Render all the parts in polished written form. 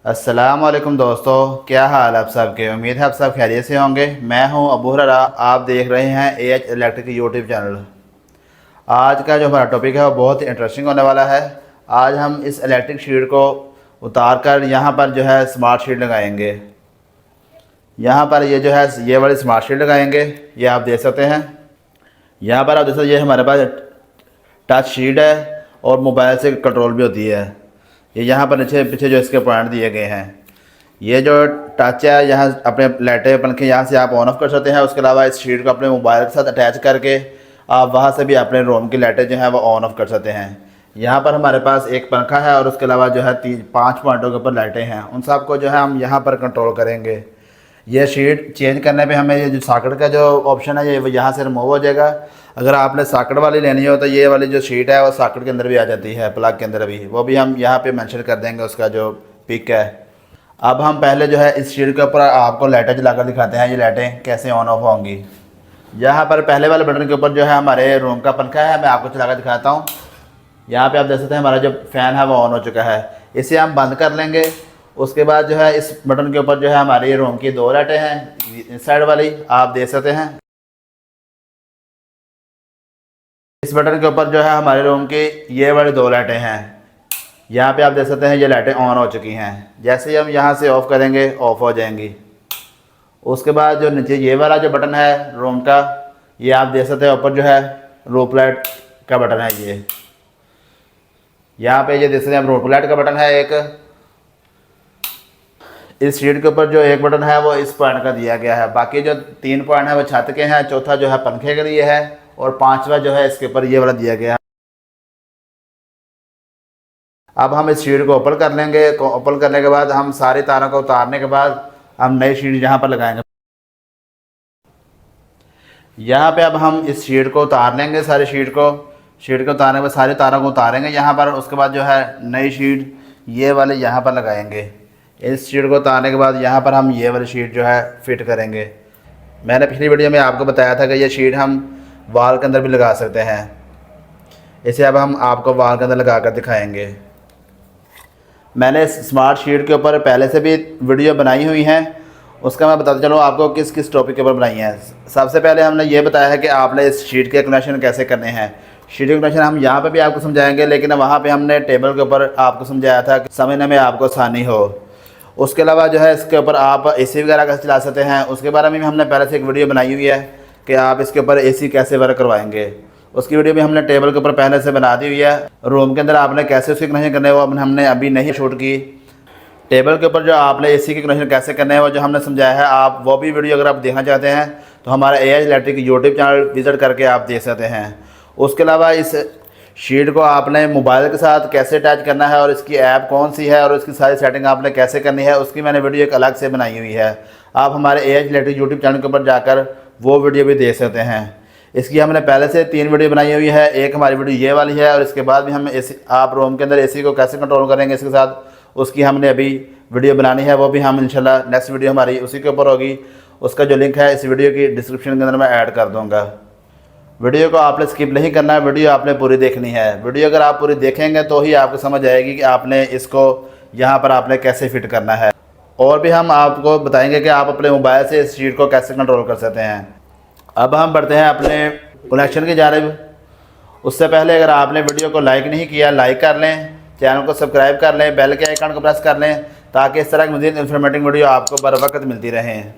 अस्सलाम वालेकुम दोस्तों, क्या हाल आप सबके। उम्मीद है आप सब खैरियत से होंगे। मैं हूं अबू हरारा, आप देख रहे हैं एएच इलेक्ट्रिक यूट्यूब चैनल। आज का जो हमारा टॉपिक है वो बहुत ही इंटरेस्टिंग होने वाला है। आज हम इस इलेक्ट्रिक शीट को उतार कर यहाँ पर जो है स्मार्ट शीट लगाएंगे। यहाँ पर ये जो है ये वाली स्मार्ट शीट लगाएंगे। ये आप देख सकते हैं। यहाँ पर आप देख सकते हैं, ये हमारे पास टच शीट है और मोबाइल से कंट्रोल भी होती है। ये यहाँ पर नीचे पीछे जो इसके पॉइंट दिए गए हैं। ये जो टच है, यहाँ अपने लाइटें पंखे यहाँ से आप ऑन ऑफ कर सकते हैं। उसके अलावा इस शीट को अपने मोबाइल के साथ अटैच करके आप वहाँ से भी अपने रूम की लाइटें जो हैं वो ऑन ऑफ कर सकते हैं। यहाँ पर हमारे पास एक पंखा है और उसके अलावा जो है 5 पॉइंटों के ऊपर लाइटें हैं। उन सब को जो है हम यहाँ पर कंट्रोल करेंगे। ये शीट चेंज करने पे हमें ये जो सॉकेट का जो ऑप्शन है ये यहाँ से रिमूव हो जाएगा। अगर आपने सॉकेट वाली लेनी हो तो ये वाली जो शीट है वो सॉकेट के अंदर भी आ जाती है, प्लग के अंदर भी। वो भी हम यहाँ पे मेंशन कर देंगे उसका जो पिक है। अब हम पहले जो है इस शीट के ऊपर आपको लाइटें जलाकर दिखाते हैं, ये लाइटें कैसे ऑन ऑफ होंगी। यहाँ पर पहले वाले बटन के ऊपर जो है हमारे रूम का पंखा है, मैं आपको चलाकर दिखाता हूँ। यहाँ पे आप देख सकते हैं हमारा जो फ़ैन है वो ऑन हो चुका है। इसे हम बंद कर लेंगे। उसके बाद जो है इस बटन के ऊपर जो है हमारी रूम की 2 लाइटें हैं, इस साइड वाली आप देख सकते हैं। इस बटन के ऊपर जो है हमारे रूम की ये वाली 2 लाइटें हैं। यहाँ पे आप देख सकते हैं ये लाइटें ऑन हो चुकी हैं। जैसे ही हम यहाँ से ऑफ़ करेंगे ऑफ़ हो जाएंगी। उसके बाद जो नीचे ये वाला जो बटन है रूम का, ये आप देख सकते हैं ऊपर जो है रूफ लाइट का बटन है। ये यहाँ पे ये देख सकते हैं रूफ लाइट का बटन है एक। इस शीट के ऊपर जो एक बटन है वो इस पॉइंट का दिया गया है। बाकी जो 3 पॉइंट है वो छत के हैं, चौथा जो है पंखे के लिए है और 5वां जो है इसके ऊपर ये वाला दिया गया है। अब हम इस शीट को ओपन कर लेंगे। ओपन करने के बाद हम सारी तारों को उतारने के बाद हम नई शीट यहाँ पर लगाएंगे। यहाँ पे अब हम इस शीट को उतार लेंगे, सारी शीट को उतारने के बाद सारी तारों को उतारेंगे यहाँ पर। उसके बाद जो है नई शीट ये वाले यहाँ पर लगाएंगे। इस शीट को उतारने के बाद यहाँ पर हम ये वाली शीट जो है फिट करेंगे। मैंने पिछली वीडियो में आपको बताया था कि ये शीट हम वॉल के अंदर भी लगा सकते हैं। इसे अब हम आपको वॉल के अंदर लगा कर दिखाएंगे। मैंने स्मार्ट शीट के ऊपर पहले से भी वीडियो बनाई हुई हैं, उसका मैं बताता चलूँ आपको किस किस टॉपिक के ऊपर बनाई है। सबसे पहले हमने ये बताया है कि आपने इस शीट के कनेक्शन कैसे करने हैं। शीट के कनेक्शन हम यहाँ पे भी आपको समझाएंगे, लेकिन वहाँ पे हमने टेबल के ऊपर आपको समझाया था कि समझने में आपको आसानी हो। उसके अलावा जो है इसके ऊपर आप एसी वगैरह कैसे चला सकते हैं, उसके बारे में भी हमने पहले से एक वीडियो बनाई हुई है कि आप इसके ऊपर एसी कैसे वर्क करवाएंगे। उसकी वीडियो भी हमने टेबल के ऊपर पहले से बना दी हुई है। रूम के अंदर आपने कैसे उसकी कनेक्शन करने है वो हमने अभी नहीं शूट की। टेबल के ऊपर जो आपने एसी की कनेक्शन कैसे करने हैं वो जो हमने समझाया है, आप वो भी वीडियो अगर आप देखना चाहते हैं तो हमारा AH electric YouTube channel visit करके आप देख सकते हैं। उसके अलावा इस शीट को आपने मोबाइल के साथ कैसे अटैच करना है और इसकी ऐप कौन सी है और इसकी सारी सेटिंग आपने कैसे करनी है, उसकी मैंने वीडियो एक अलग से बनाई हुई है। आप हमारे एएच इलेक्ट्रिक यूट्यूब चैनल के ऊपर जाकर वो वीडियो भी देख सकते हैं। इसकी हमने पहले से 3 वीडियो बनाई हुई है। एक हमारी वीडियो ये वाली है और इसके बाद भी हम एसी, आप रूम के अंदर एसी को कैसे कंट्रोल करेंगे इसके साथ, उसकी हमने अभी वीडियो बनानी है। वो भी हम इंशाल्लाह नेक्स्ट वीडियो हमारी उसी के ऊपर होगी। उसका जो लिंक है इस वीडियो की डिस्क्रिप्शन के अंदर मैं ऐड कर दूँगा। वीडियो को आपने स्किप नहीं करना है, वीडियो आपने पूरी देखनी है। वीडियो अगर आप पूरी देखेंगे तो ही आपको समझ आएगी कि आपने इसको यहाँ पर आपने कैसे फिट करना है। और भी हम आपको बताएंगे कि आप अपने मोबाइल से इस शीट को कैसे कंट्रोल कर सकते हैं। अब हम बढ़ते हैं अपने कनेक्शन की जानिब। उससे पहले अगर आपने वीडियो को लाइक नहीं किया, लाइक कर लें, चैनल को सब्सक्राइब कर लें, बेल के आइकन को प्रेस कर लें ताकि इस तरह की मज़ीद इन्फॉर्मेटिव वीडियो आपको बर वक्त मिलती रहें।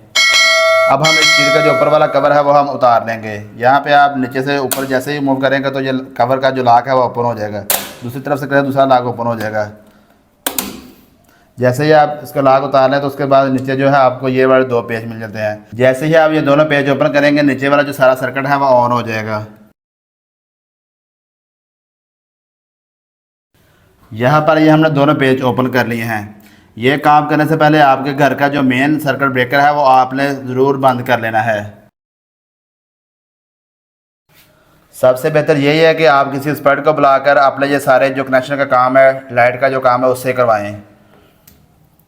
अब हम इस शीट का जो ऊपर वाला कवर है वो हम उतार लेंगे। यहाँ पे आप नीचे से ऊपर जैसे ही मूव करेंगे तो ये कवर का जो लॉक है वो ओपन हो जाएगा। दूसरी तरफ से करें दूसरा लॉक ओपन हो जाएगा। जैसे ही आप इसका लॉक उतार लें तो उसके बाद नीचे जो है आपको ये वाले 2 पेज मिल जाते हैं। जैसे ही आप ये दोनों पेज ओपन करेंगे नीचे वाला जो सारा सर्किट है वो ऑन हो जाएगा। यहाँ पर ये हमने दोनों पेज ओपन कर लिए हैं। ये काम करने से पहले आपके घर का जो मेन सर्किट ब्रेकर है वो आपने ज़रूर बंद कर लेना है। सबसे बेहतर यही है कि आप किसी एक्सपर्ट को बुलाकर अपने ये सारे जो कनेक्शन का काम है, लाइट का जो काम है उससे करवाएं।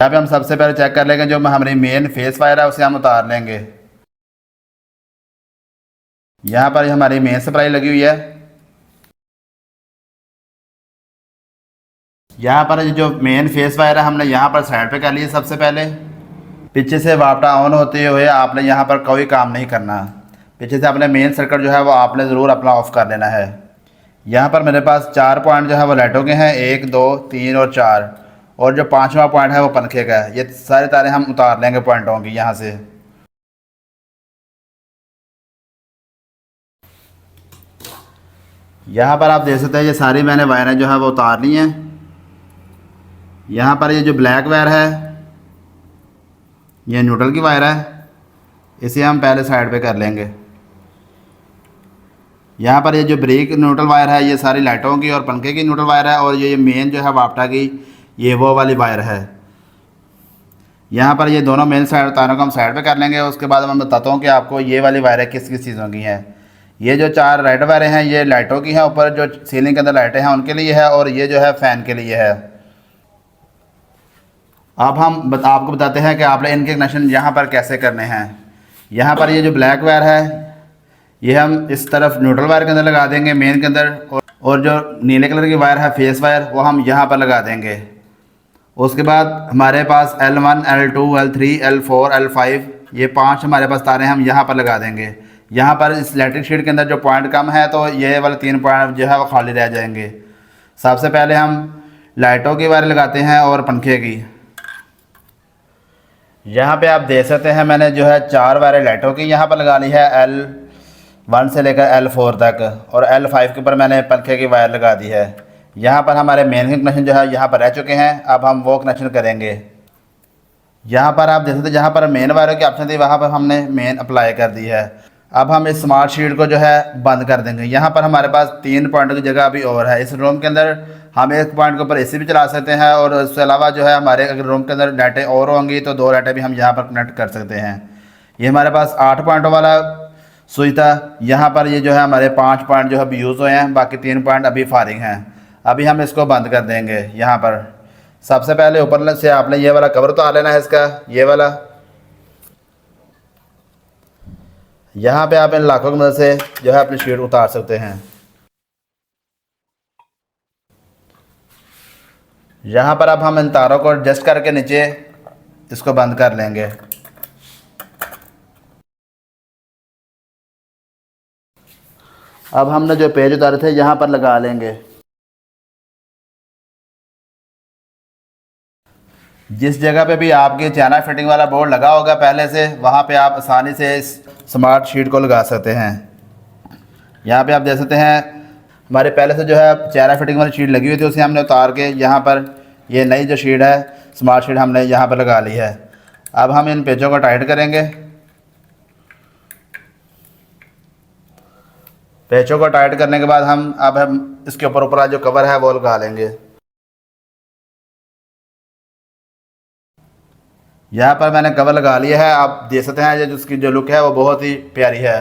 यहाँ पे हम सबसे पहले चेक कर लेंगे जो हमारी मेन फेस वायर है उसे हम उतार लेंगे। यहाँ पर हमारी मेन सप्लाई लगी हुई है। यहाँ पर जो मेन फेस वायर है हमने यहाँ पर साइड पे कर लिया। सबसे पहले पीछे से वापटा ऑन होते हुए आपने यहाँ पर कोई काम नहीं करना। पीछे से अपने मेन सर्किट जो है वो आपने ज़रूर अपना ऑफ़ कर लेना है। यहाँ पर मेरे पास 4 पॉइंट जो है वो लाइटों के हैं, 1 2 3 और 4, और जो 5वां पॉइंट है वो पंखे का है। ये सारी तारें हम उतार लेंगे पॉइंटों की यहाँ से। यहाँ पर आप देख सकते हैं ये सारी मैंने वायरें जो है वो उतार ली हैं। यहाँ पर ये जो ब्लैक वायर है ये न्यूट्रल की वायर है, इसे हम पहले साइड पे कर लेंगे। यहाँ पर ये जो ब्रेक न्यूट्रल वायर है ये सारी लाइटों की और पंखे की न्यूट्रल वायर है, और ये मेन जो है वापटा की ये वो वाली वायर है। यहाँ पर ये दोनों मेन साइड तारों को हम साइड पे कर लेंगे। उसके बाद मैं बताता हूँ कि आपको ये वाली वायरें किस किस चीज़ों की हैं। ये जो 4 रेड वायरें हैं ये लाइटों की हैं, ऊपर जो सीलिंग के अंदर लाइटें हैं उनके लिए है, और ये जो है फ़ैन के लिए है। अब हम आपको बताते हैं कि आपने इनके कनेक्शन यहाँ पर कैसे करने हैं। यहाँ पर ये जो ब्लैक वायर है ये हम इस तरफ न्यूट्रल वायर के अंदर लगा देंगे मेन के अंदर, और जो नीले कलर की वायर है फेस वायर वो हम यहाँ पर लगा देंगे। उसके बाद हमारे पास L1 L2 L3 L4 L5 ये 5 हमारे पास तारें हम यहाँ पर लगा देंगे। यहाँ पर इस इलेक्ट्रिक शीट के अंदर जो पॉइंट कम है तो ये वाले 3 पॉइंट जो है वो खाली रह जाएंगे। सबसे पहले हम लाइटों की वायर लगाते हैं और पंखे की। यहाँ पे आप देख सकते हैं मैंने जो है 4 वायरें लाइटों की यहाँ पर लगा ली है, L1 से लेकर L4 तक, और L5 के ऊपर मैंने पंखे की वायर लगा दी है। यहाँ पर हमारे मेन के कनेक्शन जो है यहाँ पर रह चुके हैं, अब हम वो कनेक्शन करेंगे। यहाँ पर आप देख सकते हैं जहाँ पर मेन वायरों की ऑप्शन थी वहाँ पर हमने मेन अप्लाई कर दी है। अब हम इस स्मार्ट शीट को जो है बंद कर देंगे। यहाँ पर हमारे पास 3 पॉइंटों की जगह अभी और है। इस रूम के अंदर हम एक पॉइंट के ऊपर एसी भी चला सकते हैं, और उसके अलावा जो है हमारे अगर रूम के अंदर लाइटें और होंगी तो 2 लाइटें भी हम यहाँ पर कनेक्ट कर सकते हैं। ये हमारे पास 8 पॉइंटों वाला स्विच था। यहाँ पर ये जो है हमारे 5 पॉइंट जो है अभी यूज़ हुए हैं, बाकी 3 पॉइंट अभी फारिग हैं। अभी हम इसको बंद कर देंगे। यहाँ पर सबसे पहले ऊपर से आपने ये वाला कवर उतार लेना है इसका, ये वाला। यहाँ पे आप इन लाखों की मदद से जो है अपनी शीट उतार सकते हैं। यहाँ पर अब हम इन तारों को एडजस्ट करके नीचे इसको बंद कर लेंगे। अब हमने जो पेज उतारे थे यहाँ पर लगा लेंगे। जिस जगह पे भी आपके चैनल फिटिंग वाला बोर्ड लगा होगा पहले से, वहाँ पे आप आसानी से इस स्मार्ट शीट को लगा सकते हैं। यहाँ पे आप देख सकते हैं हमारे पहले से जो है चेहरा फिटिंग वाली शीट लगी हुई थी, उसे हमने उतार के यहाँ पर ये नई जो शीट है स्मार्ट शीट हमने यहाँ पर लगा ली है। अब हम इन पेजों को टाइट करेंगे। पेजों को टाइट करने के बाद हम इसके ऊपर जो कवर है वो लगा लेंगे। यहाँ पर मैंने कवर लगा लिया है। आप देख सकते हैं जो उसकी जो लुक है वो बहुत ही प्यारी है।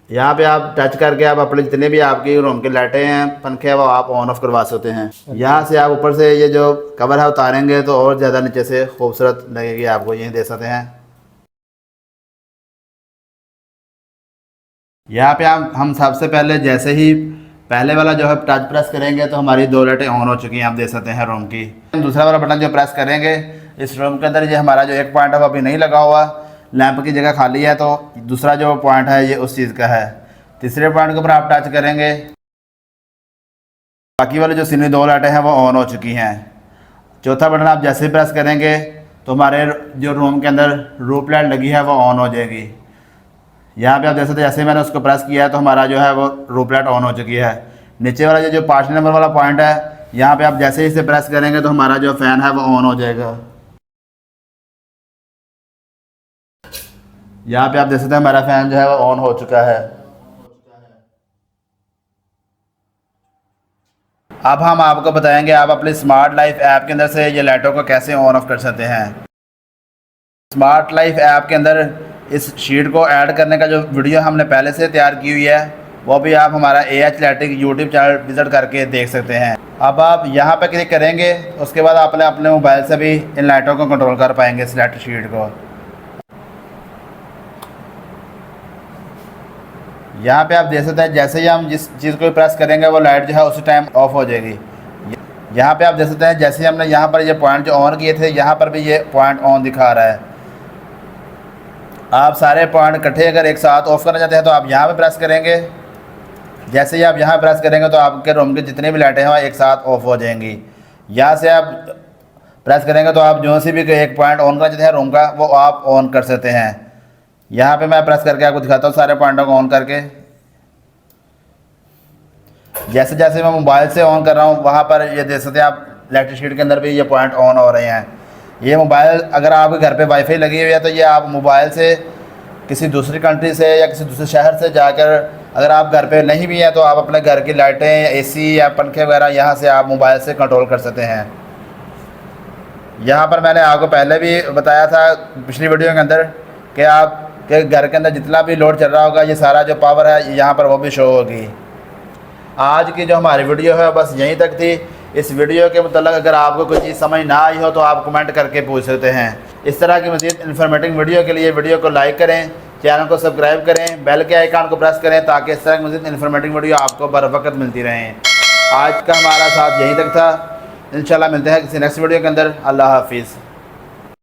यहाँ पे आप टच करके आप अपने जितने भी आपकी रूम की लाइटें हैं पंखे हैं वो आप ऑन ऑफ करवा सकते हैं। यहाँ से आप ऊपर से ये जो कवर है उतारेंगे तो और ज़्यादा नीचे से खूबसूरत लगेगी आपको, ये देख सकते हैं। यहाँ पे हम सबसे पहले जैसे ही पहले वाला जो है टच प्रेस करेंगे तो हमारी 2 लाइटें ऑन हो चुकी हैं, आप देख सकते हैं रूम की। दूसरा वाला बटन जो प्रेस करेंगे इस रूम के अंदर ये हमारा जो एक पॉइंट है वो अभी नहीं लगा हुआ, लैंप की जगह खाली है, तो दूसरा जो पॉइंट है ये उस चीज़ का है। तीसरे पॉइंट के ऊपर आप टच करेंगे, बाकी वाले जो सीनी 2 लाइटें हैं वो ऑन हो चुकी हैं। चौथा बटन आप जैसे ही प्रेस करेंगे तो हमारे जो रूम के अंदर रूफ लाइट लगी है वो ऑन हो जाएगी। यहाँ पे आप देख सकते हैं जैसे ही मैंने उसको प्रेस किया है तो हमारा जो है वो रूफ लाइट ऑन हो चुकी है। नीचे वाला जो 5 नंबर वाला पॉइंट है यहाँ पे आप जैसे ही इसे प्रेस करेंगे तो हमारा जो फ़ैन है वो ऑन हो जाएगा। यहाँ पे आप देख सकते हैं हमारा फ़ैन जो है वो ऑन हो चुका है। अब हम आपको बताएंगे आप अपनी स्मार्ट लाइफ ऐप के अंदर से ये लाइटों को कैसे ऑन ऑफ कर सकते हैं। स्मार्ट लाइफ ऐप के अंदर इस शीट को ऐड करने का जो वीडियो हमने पहले से तैयार की हुई है वो भी आप हमारा AH lighting YouTube channel visit करके देख सकते हैं। अब आप यहाँ पर क्लिक करेंगे, उसके बाद आपने अपने मोबाइल से भी इन लाइटों को कंट्रोल कर पाएंगे इस लाइट शीट को। यहाँ पे आप देख सकते हैं जैसे ही हम जिस चीज़ को प्रेस करेंगे वो लाइट जो है उसी टाइम ऑफ हो जाएगी। यहाँ पे आप देख सकते हैं जैसे ही हमने यहाँ पर ये पॉइंट जो ऑन किए थे यहाँ पर भी ये पॉइंट ऑन दिखा रहा है। आप सारे पॉइंट इकट्ठे अगर एक साथ ऑफ करना चाहते हैं तो आप यहाँ पे प्रेस करेंगे। जैसे ही आप यहाँ प्रेस करेंगे तो आपके रूम की जितनी भी लाइटें हैं वो एक साथ ऑफ हो जाएंगी। यहाँ से आप प्रेस करेंगे तो आप जो सी भी एक पॉइंट ऑन करना चाहते हैं रूम का वो आप ऑन कर सकते हैं। यहाँ पे मैं प्रेस करके आपको दिखाता हूँ सारे पॉइंटों को ऑन करके। जैसे जैसे मैं मोबाइल से ऑन कर रहा हूँ वहाँ पर ये देख सकते हैं आप इलेक्ट्रिक शीट के अंदर भी ये पॉइंट ऑन हो रहे हैं। ये मोबाइल अगर आपके घर पे वाईफाई लगी हुई है तो ये आप मोबाइल से किसी दूसरी कंट्री से या किसी दूसरे शहर से जाकर, अगर आप घर पे नहीं भी हैं तो आप अपने घर की लाइटें, एसी या पंखे वगैरह यहाँ से आप मोबाइल से कंट्रोल कर सकते हैं। यहाँ पर मैंने आपको पहले भी बताया था पिछली वीडियो के अंदर कि आपके घर के अंदर जितना भी लोड चल रहा होगा ये सारा जो पावर है यहाँ पर वो भी शो होगी। आज की जो हमारी वीडियो है बस यहीं तक थी। इस वीडियो के मतलब अगर आपको कोई चीज़ समझ ना आई हो तो आप कमेंट करके पूछ सकते हैं। इस तरह की मज़ीद इन्फॉर्मेटिव वीडियो के लिए वीडियो को लाइक करें, चैनल को सब्सक्राइब करें, बेल के आइकन को प्रेस करें ताकि इस तरह की मज़ीद इन्फॉर्मेटिव वीडियो आपको बर वक्त मिलती रहें। आज का हमारा साथ यहीं तक था। इंशाल्लाह मिलते हैं किसी नेक्स्ट वीडियो के अंदर। अल्लाह हाफिज़।